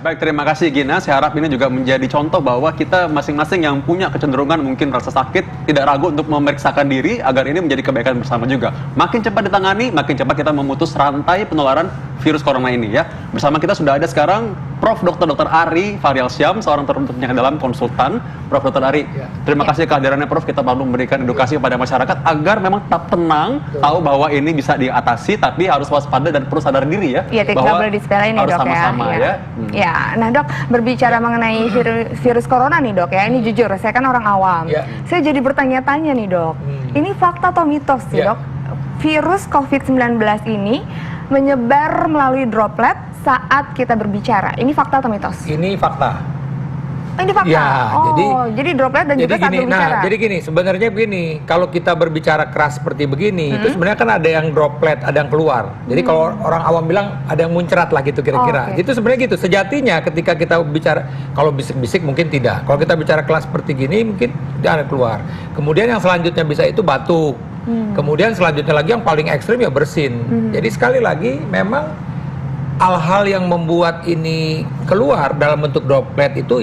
Baik, terima kasih Gina. Saya harap ini juga menjadi contoh bahwa kita masing-masing yang punya kecenderungan mungkin rasa sakit, tidak ragu untuk memeriksakan diri agar ini menjadi kebaikan bersama juga. Makin cepat ditangani, makin cepat kita memutus rantai penularan virus corona ini ya. Bersama kita sudah ada sekarang Prof. Dr. Ari Faryalsyam, seorang penyakit dalam konsultan. Prof. Dr. Ari, terima kasih kehadirannya Prof. Kita perlu memberikan edukasi kepada masyarakat agar memang tetap tenang, tahu bahwa ini bisa diatasi, tapi harus waspada dan perlu sadar diri ya. Iya, tidak boleh disepelein nih harus dok sama-sama ya. Ya, nah dok, berbicara mengenai virus corona nih dok ya, ini jujur, saya kan orang awam. Saya jadi bertanya-tanya nih dok, ini fakta atau mitos sih dok? Virus COVID-19 ini menyebar melalui droplet saat kita berbicara. Ini fakta atau mitos? Ini fakta. Oh, ini fakta? Ya, jadi droplet dan juga saat berbicara? Nah, jadi gini, sebenarnya begini, kalau kita berbicara keras seperti begini, itu sebenarnya kan ada yang droplet, ada yang keluar. Jadi kalau orang awam bilang ada yang muncrat lah gitu kira-kira. Itu sebenarnya gitu, sejatinya ketika kita bicara, kalau bisik-bisik mungkin tidak. Kalau kita bicara kelas seperti gini, mungkin dia ada keluar. Kemudian yang selanjutnya bisa itu batuk. Kemudian selanjutnya lagi yang paling ekstrim ya bersin. Jadi sekali lagi memang hal-hal yang membuat ini keluar dalam bentuk droplet itu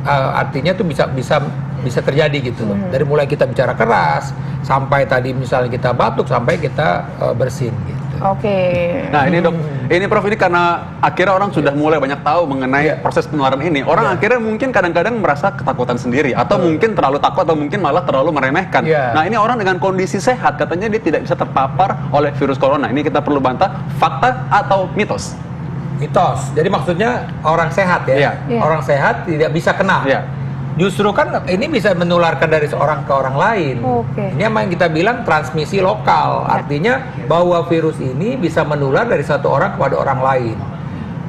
artinya itu bisa terjadi gitu loh. Dari mulai kita bicara keras sampai tadi misalnya kita batuk sampai kita bersin gitu. Nah ini dok, ini Prof, ini karena akhirnya orang sudah mulai banyak tahu mengenai proses penularan ini. Orang akhirnya mungkin kadang-kadang merasa ketakutan sendiri, atau mungkin terlalu takut, atau mungkin malah terlalu meremehkan. Nah ini orang dengan kondisi sehat, katanya dia tidak bisa terpapar oleh virus corona. Ini kita perlu bantah, fakta atau mitos? Mitos. Jadi maksudnya orang sehat ya. Orang sehat tidak bisa kena. Justru kan ini bisa menularkan dari seorang ke orang lain. Ini yang kita bilang transmisi lokal. Artinya bahwa virus ini bisa menular dari satu orang kepada orang lain.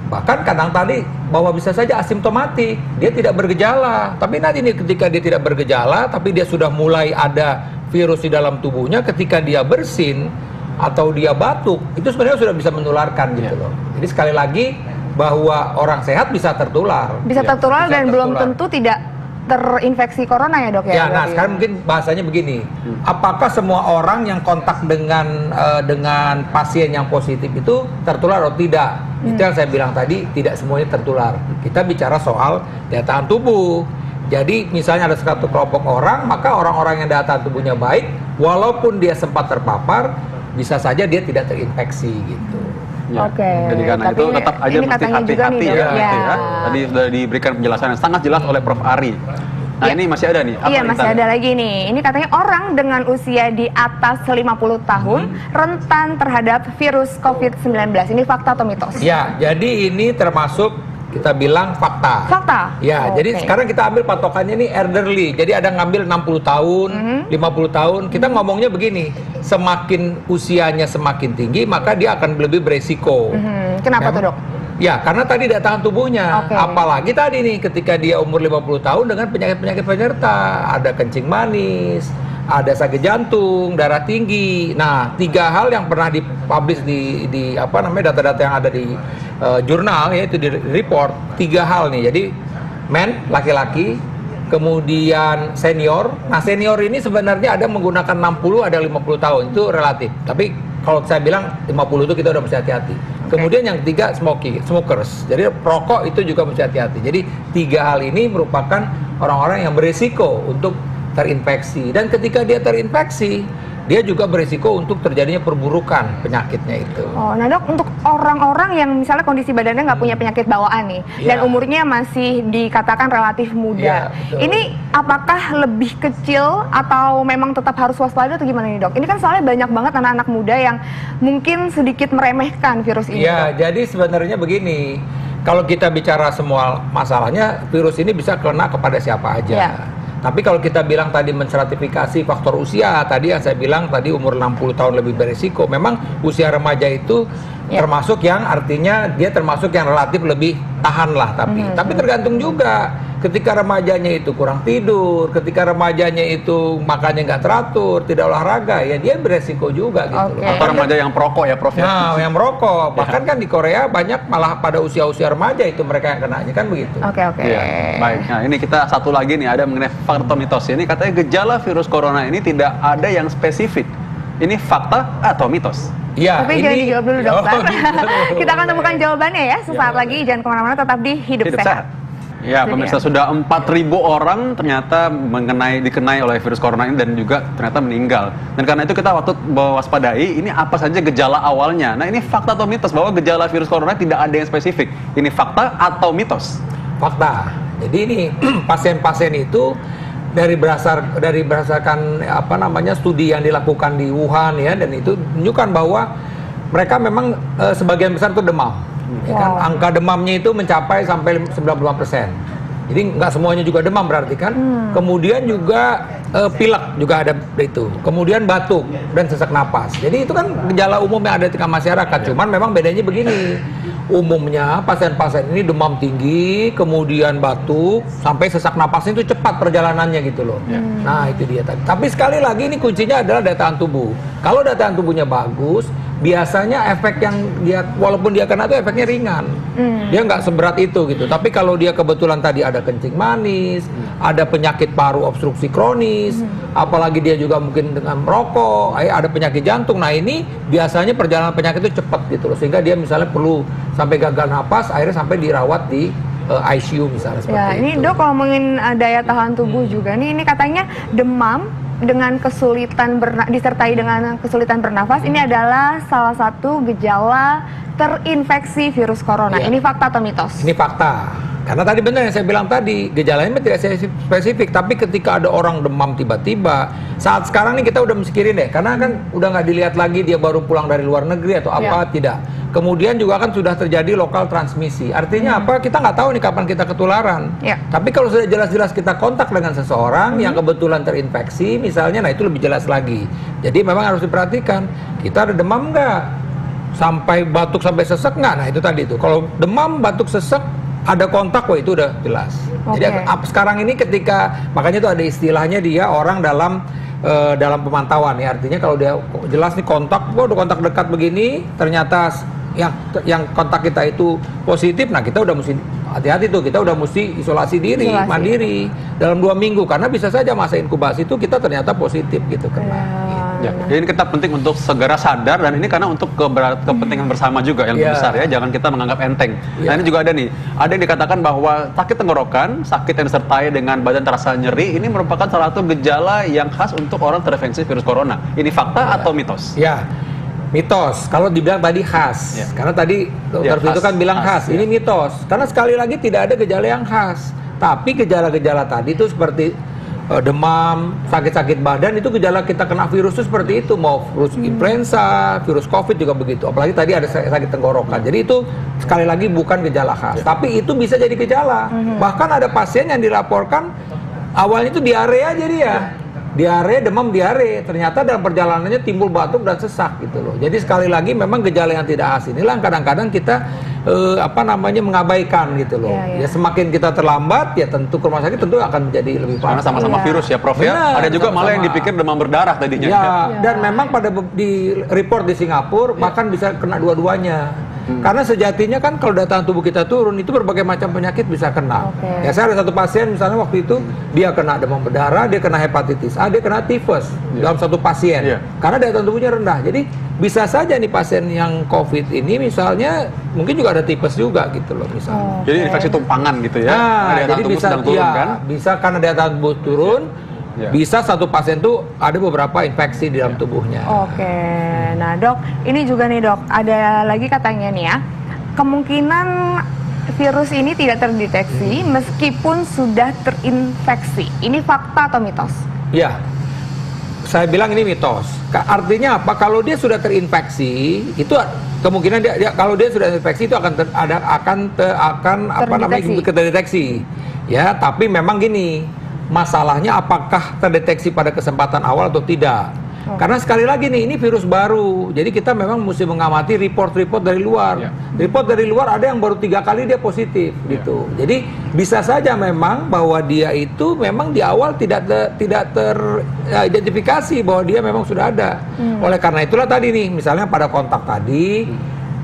Bahkan kadang tadi bahwa bisa saja asimptomatik, dia tidak bergejala. Tapi nanti ini ketika dia tidak bergejala, tapi dia sudah mulai ada virus di dalam tubuhnya, ketika dia bersin atau dia batuk, itu sebenarnya sudah bisa menularkan gitu loh. Jadi sekali lagi bahwa orang sehat bisa tertular. Bisa tertular dan belum tentu tidak terinfeksi corona ya dok ya? Nah sekarang mungkin bahasanya begini, apakah semua orang yang kontak dengan pasien yang positif itu tertular atau tidak? Itu yang saya bilang tadi, tidak semuanya tertular. Kita bicara soal daya tahan tubuh. Jadi misalnya ada satu kelompok orang, maka orang-orang yang daya tahan tubuhnya baik, walaupun dia sempat terpapar, bisa saja dia tidak terinfeksi gitu. Jadi karena itu tetap aja mesti hati-hati ya. Tadi sudah diberikan penjelasan yang sangat jelas oleh Prof. Ari. Nah ini masih ada nih. Masih ada lagi nih. Ini katanya orang dengan usia di atas 50 tahun rentan terhadap virus COVID-19. Ini fakta atau mitos? Ya, jadi ini termasuk kita bilang fakta. Fakta? Ya, jadi sekarang kita ambil patokannya nih elderly. Jadi ada ngambil 60 tahun, 50 tahun. Kita ngomongnya begini, semakin usianya semakin tinggi, maka dia akan lebih beresiko. Kenapa tuh dok? Ya, karena tadi daya tahan tubuhnya. Apalagi tadi nih, ketika dia umur 50 tahun dengan penyakit-penyakit penyerta. Ada kencing manis, ada sakit jantung, darah tinggi. Nah, 3 hal yang pernah dipublish di apa namanya, data-data yang ada di jurnal, yaitu di report, 3 hal nih. Jadi men, laki-laki, kemudian senior. Nah senior ini sebenarnya ada menggunakan 60, ada 50 tahun, itu relatif. Tapi kalau saya bilang 50 itu kita udah mesti hati-hati. Kemudian yang ketiga smokers. Jadi perokok itu juga mesti hati-hati. Jadi 3 hal ini merupakan orang-orang yang berisiko untuk terinfeksi. Dan ketika dia terinfeksi, dia juga berisiko untuk terjadinya perburukan penyakitnya itu. Nah dok, untuk orang-orang yang misalnya kondisi badannya nggak punya penyakit bawaan nih, dan umurnya masih dikatakan relatif muda, ini apakah lebih kecil atau memang tetap harus waspada atau gimana nih dok? Ini kan soalnya banyak banget anak-anak muda yang mungkin sedikit meremehkan virus ini. Jadi sebenarnya begini, kalau kita bicara semua masalahnya, virus ini bisa kena kepada siapa aja. Tapi kalau kita bilang tadi menstratifikasi faktor usia, tadi yang saya bilang tadi umur 60 tahun lebih berisiko. Memang usia remaja itu termasuk yang artinya dia termasuk yang relatif lebih tahan lah. Tapi tergantung juga. Ketika remajanya itu kurang tidur, ketika remajanya itu makannya nggak teratur, tidak olahraga, ya dia beresiko juga gitu. Atau remaja yang perokok ya Prof? Nah, yang merokok. Bahkan kan di Korea banyak malah pada usia-usia remaja itu mereka yang kenanya, kan begitu. Baik, nah ini kita satu lagi nih, ada mengenai faktor mitos. Ini katanya gejala virus corona ini tidak ada yang spesifik Ini fakta atau mitos? Ya, Tapi jangan dijawab dulu dokter. gitu. Kita akan temukan jawabannya ya sesaat lagi. Jangan kemana-mana, tetap di Hidup Sehat. Ya, Itu pemirsa, dia. sudah 4.000 orang ternyata dikenai oleh virus corona ini dan juga ternyata meninggal. Dan karena itu kita waktu mewaspadai ini apa saja gejala awalnya. Nah, ini fakta atau mitos bahwa gejala virus corona tidak ada yang spesifik. Ini fakta atau mitos? Fakta. Jadi ini pasien-pasien itu dari berdasarkan apa namanya studi yang dilakukan di Wuhan ya, dan itu menunjukkan bahwa mereka memang sebagian besar itu demam. Ya kan? Wow. Angka demamnya itu mencapai sampai 95%. Jadi nggak semuanya juga demam berarti kan. Kemudian juga pilek juga ada itu. Kemudian batuk dan sesak napas. Jadi itu kan gejala umum yang ada di tengah masyarakat. Cuman memang bedanya begini. Umumnya pasien-pasien ini demam tinggi, kemudian batuk, sampai sesak napasnya itu cepat perjalanannya gitu loh. Nah itu dia tadi. Tapi sekali lagi ini kuncinya adalah daya tahan tubuh. Kalau daya tahan tubuhnya bagus, biasanya efek yang dia, walaupun dia kena itu efeknya ringan. Dia nggak seberat itu gitu. Tapi kalau dia kebetulan tadi ada kencing manis, ada penyakit paru obstruksi kronis, apalagi dia juga mungkin dengan merokok, ada penyakit jantung. Nah ini biasanya perjalanan penyakit itu cepat gitu loh. Sehingga dia misalnya perlu sampai gagal napas, akhirnya sampai dirawat di ICU misalnya seperti Ya, ini itu. dok kalau ngomongin daya tahan tubuh juga nih, ini katanya demam dengan kesulitan disertai dengan kesulitan bernafas ini adalah salah satu gejala terinfeksi virus corona. Iya. Ini fakta atau mitos? Ini fakta. Karena tadi benar yang saya bilang tadi, gejalanya tidak spesifik, tapi ketika ada orang demam tiba-tiba, saat sekarang nih kita udah mikirin deh, karena kan udah nggak dilihat lagi dia baru pulang dari luar negeri atau apa, tidak. Kemudian juga kan sudah terjadi lokal transmisi. Artinya apa? Kita nggak tahu nih kapan kita ketularan. Ya. Tapi kalau sudah jelas-jelas kita kontak dengan seseorang yang kebetulan terinfeksi, misalnya, nah itu lebih jelas lagi. Jadi memang harus diperhatikan, kita ada demam nggak? Sampai batuk sampai sesek nggak? Nah itu tadi itu. Kalau demam, batuk, sesek, ada kontak, wah itu udah jelas. Oke. Jadi sekarang ini ketika, makanya tuh ada istilahnya dia orang dalam pemantauan ya. Artinya kalau dia jelas nih kontak, udah kontak dekat begini, ternyata yang kontak kita itu positif, nah kita udah mesti hati-hati tuh, kita udah mesti isolasi diri, mandiri dalam 2 minggu, karena bisa saja masa inkubasi itu kita ternyata positif gitu kena. Ya, jadi ini kita penting untuk segera sadar, dan ini karena untuk kepentingan bersama juga yang lebih besar ya, jangan kita menganggap enteng. Nah ini juga ada nih, ada yang dikatakan bahwa sakit tenggorokan, sakit yang disertai dengan badan terasa nyeri, ini merupakan salah satu gejala yang khas untuk orang terinfeksi virus corona. Ini fakta atau mitos? Ya, mitos. Kalau dibilang tadi khas, karena tadi dokter Vito kan bilang khas. Ini mitos. Karena sekali lagi tidak ada gejala yang khas. Tapi gejala-gejala tadi itu seperti demam, sakit-sakit badan, itu gejala kita kena virus itu seperti itu. Mau virus influenza, virus COVID juga begitu. Apalagi tadi ada sakit tenggorokan. Jadi itu sekali lagi bukan gejala khas. Tapi itu bisa jadi gejala. Bahkan ada pasien yang dilaporkan awalnya itu diare aja dia. Diare, demam, diare, ternyata dalam perjalanannya timbul batuk dan sesak gitu loh. Jadi sekali lagi memang gejala yang tidak khas inilah kadang-kadang kita mengabaikan gitu loh. Ya semakin kita terlambat ya tentu ke rumah sakit tentu akan menjadi lebih parah. Karena sama-sama virus ya Prof ya. Benar, Ada juga malah yang sama-sama. dipikir demam berdarah tadinya. Ya, dan memang pada di report di Singapura bahkan bisa kena dua-duanya. Karena sejatinya kan kalau daya tahan tubuh kita turun itu berbagai macam penyakit bisa kena. Ya saya ada satu pasien misalnya waktu itu dia kena demam berdarah, dia kena hepatitis A, dia kena tifus dalam satu pasien. Karena daya tahan tubuhnya rendah. Jadi bisa saja nih pasien yang COVID ini misalnya mungkin juga ada tipes juga gitu loh misalnya. Jadi infeksi tumpangan gitu ya. Nah, daya tahan jadi tubuh bisa sedang turun kan. bisa karena daya tahan tubuh turun. Bisa satu pasien tuh ada beberapa infeksi di dalam tubuhnya. Oke, nah dok, ini juga nih dok, ada lagi katanya nih ya, kemungkinan virus ini tidak terdeteksi meskipun sudah terinfeksi. Ini fakta atau mitos? Ya, saya bilang ini mitos. Artinya apa? Kalau dia sudah terinfeksi, itu kemungkinan kalau dia sudah terinfeksi itu akan terdeteksi. Ya, tapi memang gini. Masalahnya apakah terdeteksi pada kesempatan awal atau tidak? Karena sekali lagi nih ini virus baru, jadi kita memang mesti mengamati report-report dari luar. Report dari luar ada yang baru 3 kali dia positif gitu. Jadi bisa saja memang bahwa dia itu memang di awal tidak teridentifikasi bahwa dia memang sudah ada. Oleh karena itulah tadi nih, misalnya pada kontak tadi.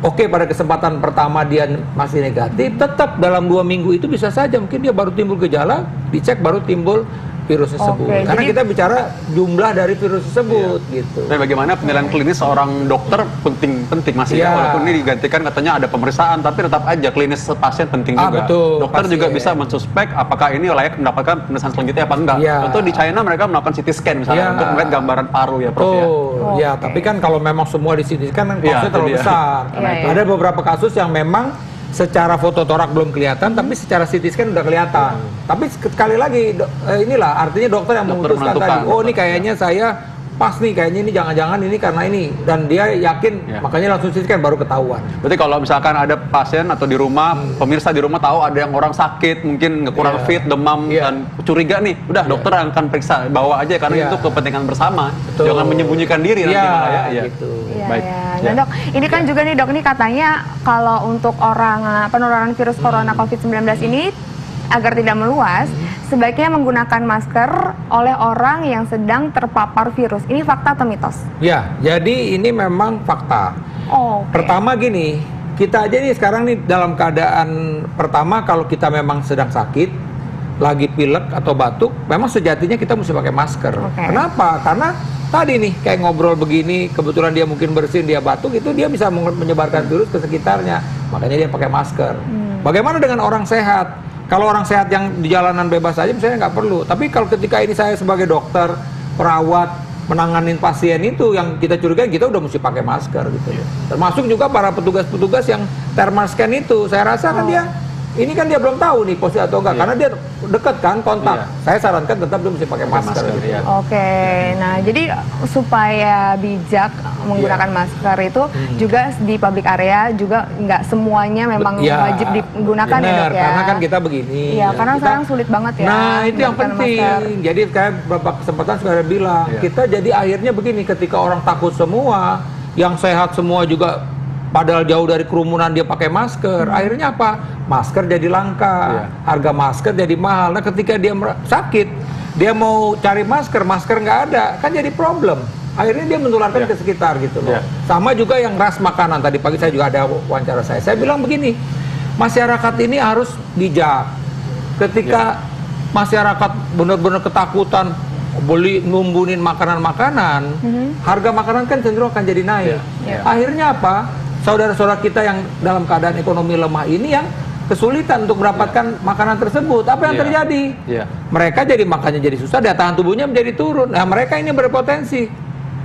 Oke, pada kesempatan pertama dia masih negatif, tetap dalam 2 minggu itu bisa saja mungkin dia baru timbul gejala, dicek baru timbul virus tersebut. Oke, Karena jadi- kita bicara jumlah dari virus tersebut gitu. Nah, bagaimana penilaian klinis seorang dokter penting masih Iya. ya. Walaupun ini digantikan katanya ada pemeriksaan, tapi tetap aja klinis pasien penting juga. Betul, Dokter pasien. juga bisa mensuspek apakah ini layak mendapatkan pemeriksaan selanjutnya apa enggak. Iya. Contoh di China mereka melakukan CT scan misalnya Iya. untuk melihat gambaran paru ya, Prof ya. Ya, Oke. tapi kan kalau memang semua di sini kan Iya, kosnya itu terlalu dia. besar. Iya, iya. Ada beberapa kasus yang memang secara foto torak belum kelihatan, tapi secara CT scan udah kelihatan. Tapi sekali lagi, inilah artinya dokter yang Dokter memutuskan menentukan, tadi. Oh, ini betul. kayaknya saya pas nih, kayaknya ini jangan-jangan ini karena ini. Dan dia yakin, Iya. makanya langsung CT scan baru ketahuan. Berarti kalau misalkan ada pasien atau di rumah, pemirsa di rumah tahu ada yang orang sakit, mungkin kurang Iya. fit, demam, Iya. dan curiga nih, udah dokter akan periksa, bawa aja karena Iya. itu kepentingan bersama. Betul. Jangan menyembunyikan diri nanti Iya, malah ya. Iya. gitu. Iya, Baik. ya. Ya. Nah dok, ini kan juga nih dok, ini katanya kalau untuk orang penularan virus corona COVID-19 ini agar tidak meluas, sebaiknya menggunakan masker oleh orang yang sedang terpapar virus. Ini fakta atau mitos? Ya, jadi ini memang fakta. Oh, oke. Pertama gini, kita aja nih sekarang nih dalam keadaan pertama kalau kita memang sedang sakit, lagi pilek atau batuk, memang sejatinya kita mesti pakai masker. Oke. Kenapa? Karena tadi nih kayak ngobrol begini, kebetulan dia mungkin bersin, dia batuk, itu dia bisa menyebarkan virus ke sekitarnya. Makanya dia pakai masker. Bagaimana dengan orang sehat? Kalau orang sehat yang di jalanan bebas aja misalnya nggak perlu. Tapi kalau ketika ini saya sebagai dokter, perawat, menanganin pasien itu yang kita curigai, kita udah mesti pakai masker gitu. Termasuk juga para petugas-petugas yang thermal scan itu. Saya rasa kan dia ini kan dia belum tahu nih positif atau enggak, Iya. karena dia deket kan kontak. Iya. Saya sarankan tetap dia mesti pakai masker. Gitu. iya. Oke, nah jadi supaya bijak menggunakan masker itu juga di public area juga nggak semuanya memang Ya, wajib digunakan ya bener, dok ya. karena kan kita begini. Iya, karena kita- sekarang sulit banget ya. Nah, itu yang menggunakan penting. masker. Jadi kayak beberapa kesempatan sudah bilang, Iya. kita jadi akhirnya begini, ketika orang takut semua, yang sehat semua juga padahal jauh dari kerumunan dia pakai masker, akhirnya apa? Masker jadi langka, Iya. harga masker jadi mahal. Nah, ketika dia sakit, dia mau cari masker nggak ada, kan jadi problem. Akhirnya dia menularkan Iya. ke sekitar gitu loh. Iya. Sama juga yang ras makanan, tadi pagi saya juga ada wawancara saya bilang begini, masyarakat ini harus bijak. Ketika masyarakat benar-benar ketakutan beli numbunin makanan-makanan, harga makanan kan cenderung akan jadi naik. Iya. Akhirnya apa? Saudara-saudara kita yang dalam keadaan ekonomi lemah ini yang kesulitan untuk mendapatkan makanan tersebut. Apa yang Iya. terjadi? Iya. Mereka jadi makannya jadi susah, daya tahan tubuhnya menjadi turun. Nah, mereka ini berpotensi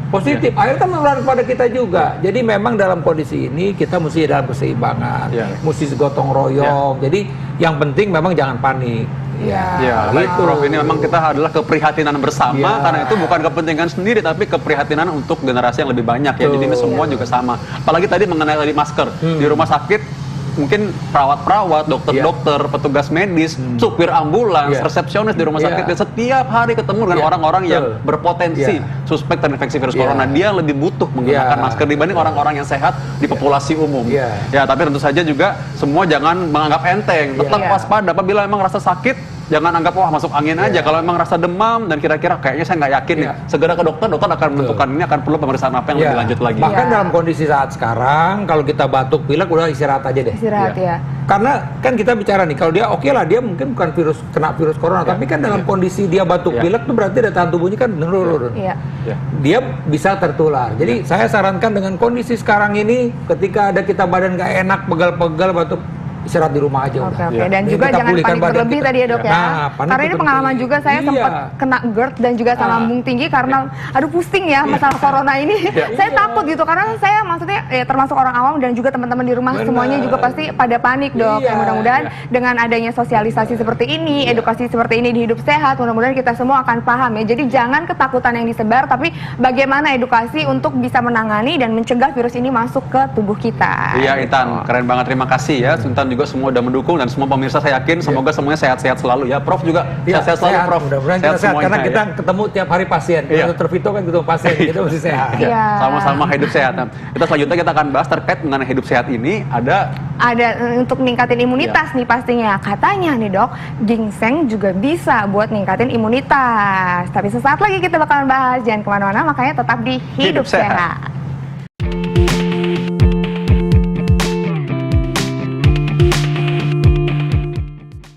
positif. Akhirnya kan menular kepada kita juga. Jadi memang dalam kondisi ini kita mesti dalam keseimbangan, Iya. mesti gotong royong. Jadi yang penting memang jangan panik. Iya. Ya, baik Gitu. Prof. Ini memang kita adalah keprihatinan bersama, Ya. karena itu bukan kepentingan sendiri, tapi keprihatinan untuk generasi yang lebih banyak ya. Jadi ini semua juga sama. Apalagi tadi mengenai tadi masker di rumah sakit. Mungkin perawat-perawat, dokter-dokter, petugas medis, supir ambulans, Iya. resepsionis di rumah Iya. sakit, setiap hari ketemu dengan Iya, orang-orang yang betul. berpotensi Iya. suspek terinfeksi virus Iya. corona. Dia lebih butuh menggunakan Iya. masker dibanding orang-orang yang sehat di populasi umum. Iya. Ya, tapi tentu saja juga semua jangan menganggap enteng. Tetap Iya. waspada. Apabila memang rasa sakit, jangan anggap wah masuk angin aja. Kalau memang rasa demam dan kira-kira kayaknya saya nggak yakin nih, Iya. segera ke dokter. Dokter akan menentukan ini akan perlu pemeriksaan apa yang Ya, lebih lanjut lagi. Bahkan Iya. dalam kondisi saat sekarang, kalau kita batuk pilek udah istirahat aja deh. Istirahat ya. Karena kan kita bicara nih, kalau dia oke lah, dia mungkin bukan kena virus corona, tapi kan dalam kondisi dia batuk Ya. pilek tuh berarti daya tahan tubuhnya kan menurun. Iya. Ya. Dia bisa tertular. Jadi saya sarankan dengan kondisi sekarang ini, ketika ada kita badan nggak enak, pegal-pegal, batuk, istirahat di rumah aja Oke, udah. oke. Iya. Dan Jadi juga kita jangan pulihkan panik badan berlebih kita. tadi ya dok ya. Nah, panik Karena ini itu pengalaman penting. juga saya Iya. sempat kena GERD dan juga asam lambung tinggi karena aduh pusing ya masalah corona ini. Saya takut gitu karena saya maksudnya ya, termasuk orang awam dan juga teman-teman di rumah Benar. semuanya juga pasti pada panik dok. Iya, Ya, mudah-mudahan dengan adanya sosialisasi seperti ini, edukasi seperti ini di Hidup Sehat, mudah-mudahan kita semua akan paham ya. Jadi jangan ketakutan yang disebar, tapi bagaimana edukasi untuk bisa menangani dan mencegah virus ini masuk ke tubuh kita. Iya Intan, keren banget, terima kasih ya. Intan juga semua udah mendukung dan semua pemirsa saya yakin semoga semuanya sehat-sehat selalu ya. Prof juga Iya, sehat-sehat selalu Prof. Mudah-mudahan kita sehat semuanya, karena ya. kita ketemu tiap hari pasien. Iya. Dokter Vito kan ketemu pasien, kita mesti sehat. Iya. Sama-sama hidup sehat. Nah, kita selanjutnya kita akan bahas terkait mengenai hidup sehat ini ada Untuk ningkatin imunitas nih pastinya. Katanya nih dok, ginseng juga bisa buat ningkatin imunitas. Tapi sesaat lagi kita bakalan bahas. Jangan kemana-mana, makanya tetap di Hidup Hidup Sehat. Sehat.